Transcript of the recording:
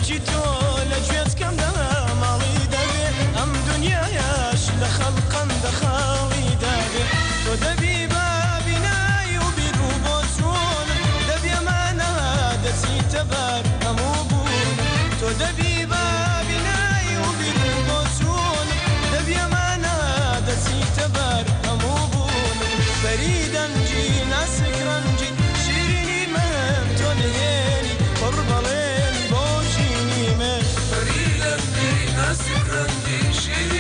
دەرچی تۆ لە گوێچکەمدا ماڵی دەبێ ئەم دنیایەش لە خەڵقەندە خاڵی دەبێ تۆ دەبی بابینایی و بیر و بۆ چوونم دەبێمانە دەچیتە بەر هەموو بوون تۆ دەبی بابینایی و بیر و بۆ چوونم دەبێمانە دەچیتە بەر هەموو بوون بەریدەنجی ناسکرەنجی شیرینی من تۆ نهێنی پڕ بەڵێنی بۆ ژینی من بەریدەنجی ناسکرەنجی شیرینی